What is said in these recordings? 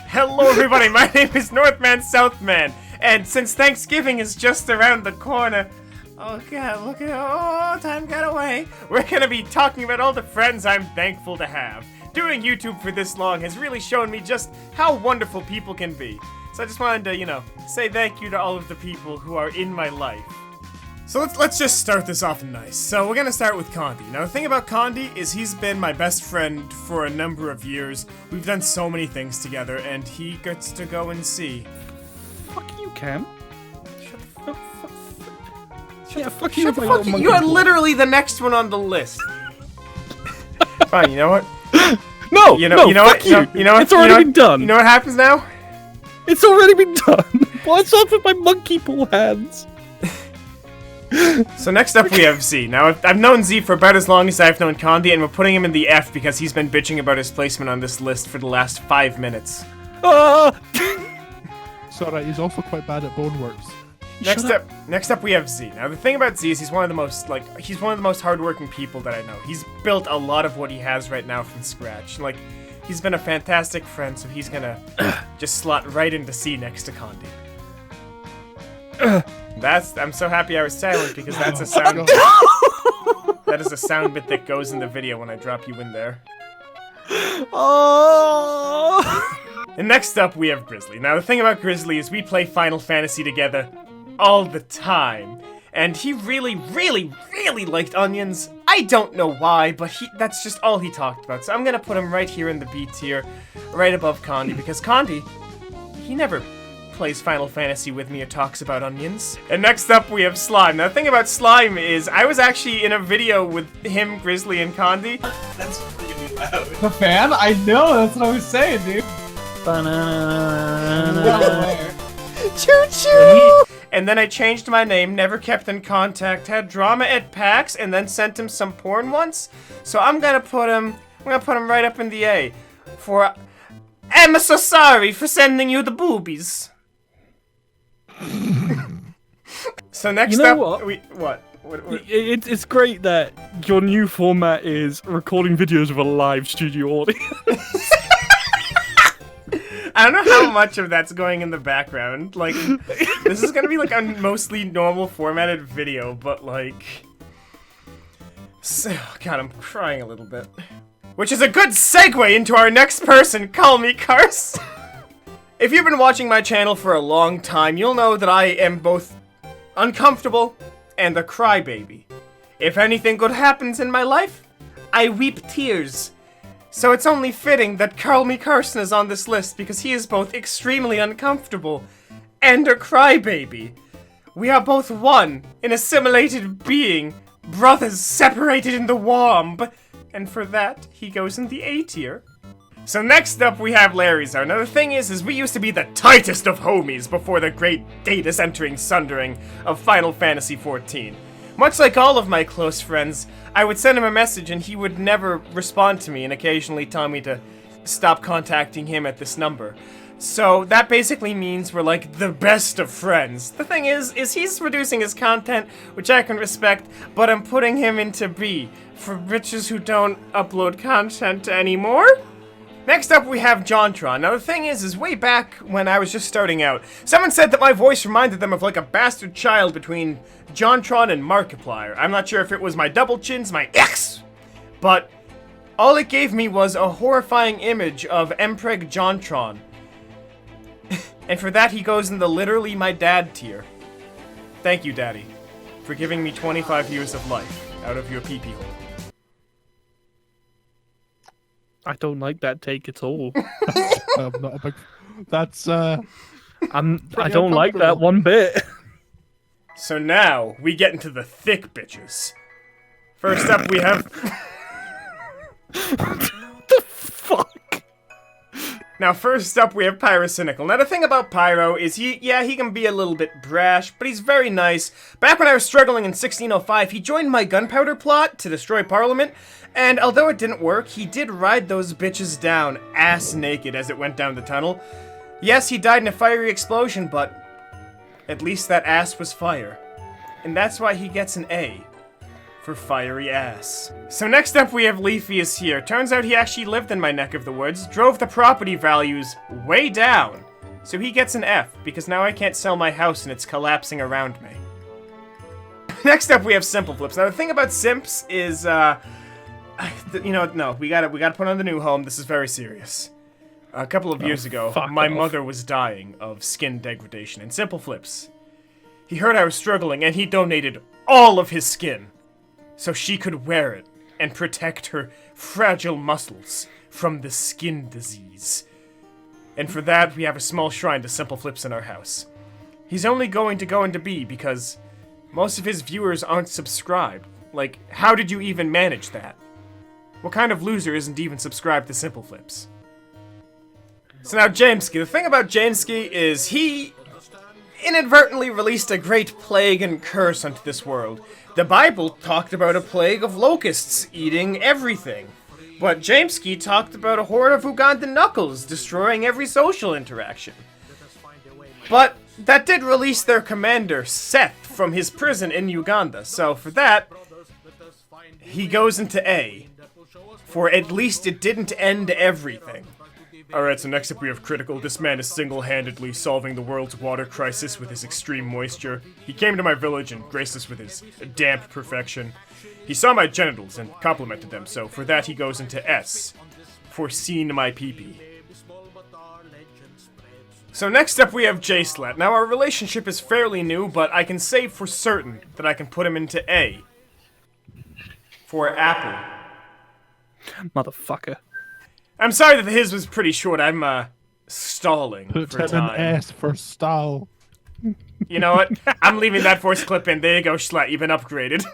Hello everybody, my name is Northman Southman, and since Thanksgiving is just around the corner, oh god, look at, oh, time got away. We're gonna be talking about all the friends I'm thankful to have. Doing YouTube for this long has really shown me just how wonderful people can be. So I just wanted to, say thank you to all of the people who are in my life. So let's just start this off nice. So we're gonna start with Condi. Now the thing about Condi is he's been my best friend for a number of years. We've done so many things together, and he gets to go and see. Fuck you, Cam. Shut the fuck. Yeah, fuck Shut the fuck you. You are literally the next one on the list. Fine, you know what? No, you know fuck what? you. You know what? It's already been done. You know what happens now? It's already been done. What's up with my monkey paw hands? So next up we have Z. Now I've known Z for about as long as I've known Condi, and we're putting him in the F because he's been bitching about his placement on this list for the last 5 minutes. It's alright, he's also quite bad at boneworks. Next up we have Z. Now the thing about Z is he's one of the most hardworking people that I know. He's built a lot of what he has right now from scratch. Like, he's been a fantastic friend, so he's gonna just slot right into C next to Condi. I'm so happy I was silent because that's a sound. That is a sound bit that goes in the video when I drop you in there. And next up we have Grizzly. Now the thing about Grizzly is we play Final Fantasy together all the time. And he really, really, really liked onions. I don't know why, but that's just all he talked about. So I'm gonna put him right here in the B tier, right above Condi, because Condi, he never plays Final Fantasy with me or talks about onions. And next up we have Slime. Now the thing about Slime is I was actually in a video with him, Grizzly, and Condi. That's pretty loud. The fan? I know, that's what I was saying, dude. Choo-choo! And then I changed my name, never kept in contact, had drama at PAX, and then sent him some porn once. So I'm gonna put him right up in the A for I'm so sorry for sending you the boobies. So next up, what? It's great that your new format is recording videos with a live studio audience. I don't know how much of that's going in the background. Like, this is gonna be like a mostly normal formatted video, but like, God, I'm crying a little bit. Which is a good segue into our next person. Call me Cars. If you've been watching my channel for a long time, you'll know that I am both uncomfortable and a crybaby. If anything good happens in my life, I weep tears. So it's only fitting that Call Me Carson is on this list because he is both extremely uncomfortable and a crybaby. We are both one, an assimilated being, brothers separated in the womb, and for that, he goes in the A tier. So next up we have Larryzar. Now the thing is we used to be the tightest of homies before the great data-centering sundering of Final Fantasy XIV. Much like all of my close friends, I would send him a message and he would never respond to me and occasionally tell me to stop contacting him at this number. So that basically means we're like the best of friends. The thing is he's reducing his content, which I can respect, but I'm putting him into B for bitches who don't upload content anymore. Next up we have Jontron. Now the thing is way back when I was just starting out, someone said that my voice reminded them of like a bastard child between Jontron and Markiplier. I'm not sure if it was my double chins, my X, but all it gave me was a horrifying image of Mpreg Jontron. And for that he goes in the literally my dad tier. Thank you, Daddy, for giving me 25 years of life out of your pee-pee hole. I don't like that take at all. I'm not a big... That's, I don't like that one bit. So now, we get into the thick bitches. First up, we have... The fuck? Now, first up, we have Pyrocynical. Now, the thing about Pyro is he can be a little bit brash, but he's very nice. Back when I was struggling in 1605, he joined my gunpowder plot to destroy Parliament, and although it didn't work, he did ride those bitches down ass naked as it went down the tunnel. Yes, he died in a fiery explosion, but at least that ass was fire. And that's why he gets an A for fiery ass. So next up we have Leafy is here. Turns out he actually lived in my neck of the woods, drove the property values way down. So he gets an F, because now I can't sell my house and it's collapsing around me. Next up we have Simple Flips. Now the thing about Simps is, you know, no, we gotta put on the new home. This is very serious. A couple of years ago, my mother was dying of skin degradation, and Simple Flips, he heard I was struggling, and he donated all of his skin so she could wear it and protect her fragile muscles from the skin disease. And for that, we have a small shrine to Simple Flips in our house. He's only going to go into B because most of his viewers aren't subscribed. Like, how did you even manage that? What kind of loser isn't even subscribed to Simple Flips? So now Jamesky. The thing about Jamesky is he inadvertently released a great plague and curse onto this world. The Bible talked about a plague of locusts eating everything. But Jamesky talked about a horde of Ugandan knuckles destroying every social interaction. But that did release their commander, Seth, from his prison in Uganda. So for that, he goes into A. For at least it didn't end everything. Alright, so next up we have Critical. This man is single-handedly solving the world's water crisis with his extreme moisture. He came to my village and graced us with his damp perfection. He saw my genitals and complimented them, so for that he goes into S. For seen my pee-pee. So next up we have J-Slat. Now our relationship is fairly new, but I can say for certain that I can put him into A. For Apple. Motherfucker. I'm sorry that his was pretty short. I'm, stalling Put for him time. in S for Sthal. You know what? I'm leaving that voice clip in. There you go, Schlatt. You've been upgraded.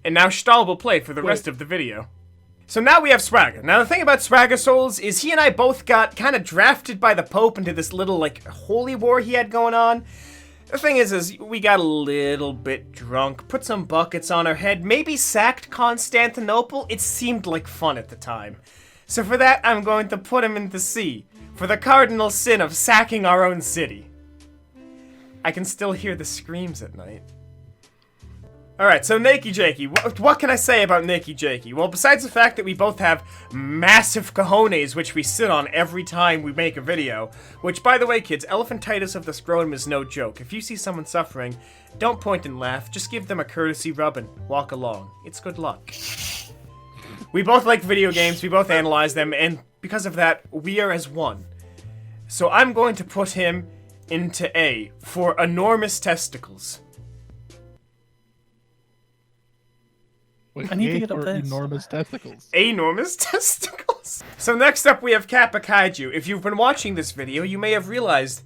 And now Sthal will play for the rest of the video. So now we have Swagger. Now the thing about Swagger Souls is he and I both got kind of drafted by the Pope into this little, like, holy war he had going on. The thing is we got a little bit drunk, put some buckets on our head, maybe sacked Constantinople. It seemed like fun at the time. So for that, I'm going to put him into C, for the cardinal sin of sacking our own city. I can still hear the screams at night. Alright, so Nakey Jakey. What can I say about Nakey Jakey? Well, besides the fact that we both have massive cojones, which we sit on every time we make a video, which, by the way, kids, elephantitis of the scrotum is no joke. If you see someone suffering, don't point and laugh. Just give them a courtesy rub and walk along. It's good luck. We both like video games, we both analyze them, and because of that, we are as one. So I'm going to put him into A for enormous testicles. Wait, I need to A get up for this. enormous testicles. Enormous testicles. So next up we have Kappa Kaiju. If you've been watching this video, you may have realized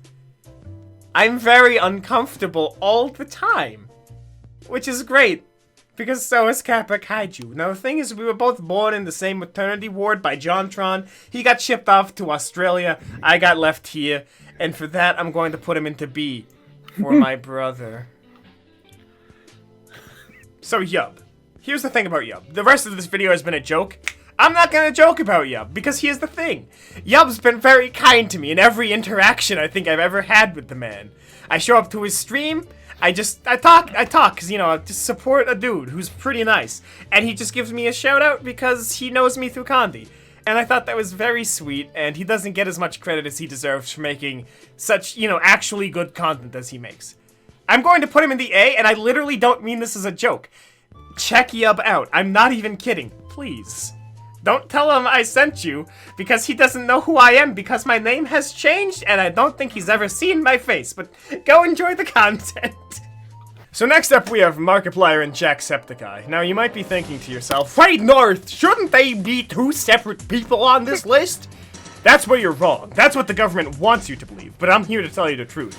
I'm very uncomfortable all the time. Which is great, because so is Kappa Kaiju. Now the thing is, we were both born in the same maternity ward by Jontron. He got shipped off to Australia, I got left here, and for that I'm going to put him into B, for my brother. So Yub. Here's the thing about Yub. The rest of this video has been a joke. I'm not gonna joke about Yub, because here's the thing. Yub's been very kind to me in every interaction I think I've ever had with the man. I show up to his stream, I talk, because, you know, I just support a dude who's pretty nice. And he just gives me a shout out because he knows me through Condi. And I thought that was very sweet, and he doesn't get as much credit as he deserves for making such, you know, actually good content as he makes. I'm going to put him in the A, and I literally don't mean this as a joke. Check Yub out. I'm not even kidding. Please. Don't tell him I sent you, because he doesn't know who I am, because my name has changed, and I don't think he's ever seen my face, but go enjoy the content. So next up we have Markiplier and Jacksepticeye. Now you might be thinking to yourself, wait North, shouldn't they be two separate people on this list? That's where you're wrong. That's what the government wants you to believe, but I'm here to tell you the truth.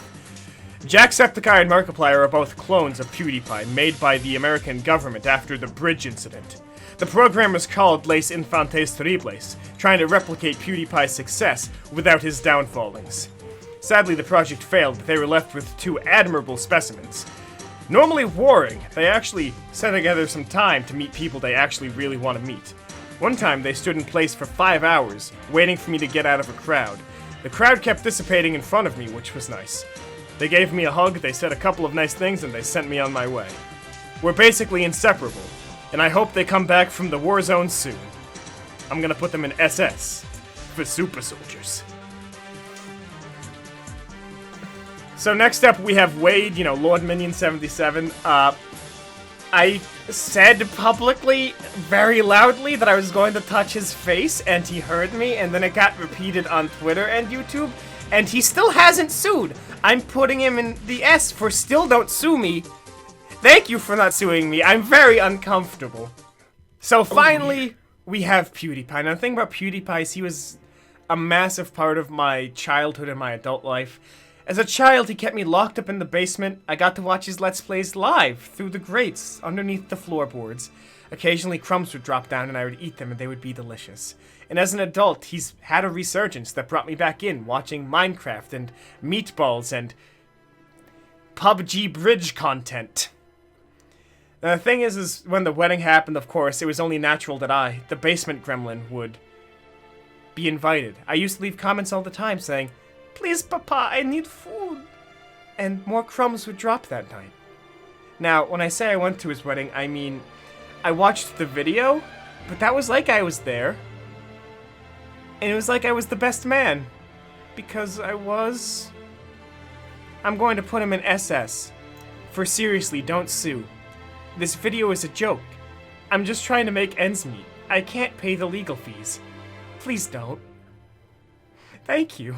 Jacksepticeye and Markiplier are both clones of PewDiePie made by the American government after the bridge incident. The program was called Les Infantes Terribles, trying to replicate PewDiePie's success without his downfallings. Sadly, the project failed, but they were left with two admirable specimens. Normally warring, they actually set together some time to meet people they actually really want to meet. One time, they stood in place for 5 hours, waiting for me to get out of a crowd. The crowd kept dissipating in front of me, which was nice. They gave me a hug, they said a couple of nice things, and they sent me on my way. We're basically inseparable, and I hope they come back from the war zone soon. I'm gonna put them in SS for super soldiers. So next up we have Wade, Lord Minion 77. I said publicly, very loudly, that I was going to touch his face, and he heard me, and then it got repeated on Twitter and YouTube, and he still hasn't sued. I'm putting him in the S for still don't sue me. Thank you for not suing me. I'm very uncomfortable. So finally, we have PewDiePie. Now the thing about PewDiePie is he was a massive part of my childhood and my adult life. As a child, he kept me locked up in the basement. I got to watch his Let's Plays live, through the grates, underneath the floorboards. Occasionally, crumbs would drop down and I would eat them and they would be delicious. And as an adult, he's had a resurgence that brought me back in, watching Minecraft and Meatballs and PUBG Bridge content. Now, the thing is when the wedding happened, of course, it was only natural that I, the basement gremlin, would be invited. I used to leave comments all the time saying, "Please, Papa, I need food." And more crumbs would drop that night. Now, when I say I went to his wedding, I mean, I watched the video, but that was like I was there. And it was like I was the best man. Because I was. I'm going to put him in SS. For seriously, don't sue. This video is a joke. I'm just trying to make ends meet. I can't pay the legal fees. Please don't. Thank you.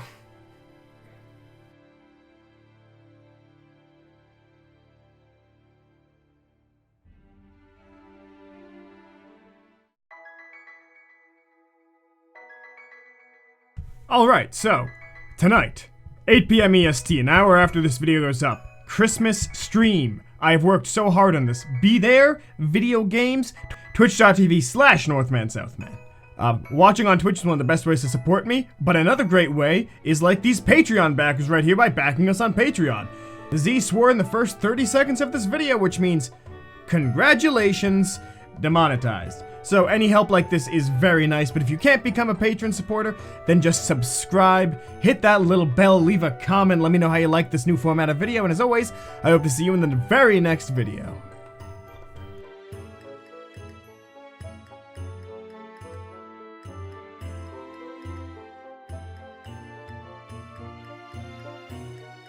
Alright, so, tonight, 8 p.m. EST, an hour after this video goes up, Christmas stream. I've worked so hard on this. Be there, video games, twitch.tv/NorthmanSouthman. Watching on Twitch is one of the best ways to support me, but another great way is like these Patreon backers right here by backing us on Patreon. Z swore in the first 30 seconds of this video, which means, congratulations, demonetized. So any help like this is very nice, but if you can't become a patron supporter, then just subscribe, hit that little bell, leave a comment, let me know how you like this new format of video, and as always, I hope to see you in the very next video.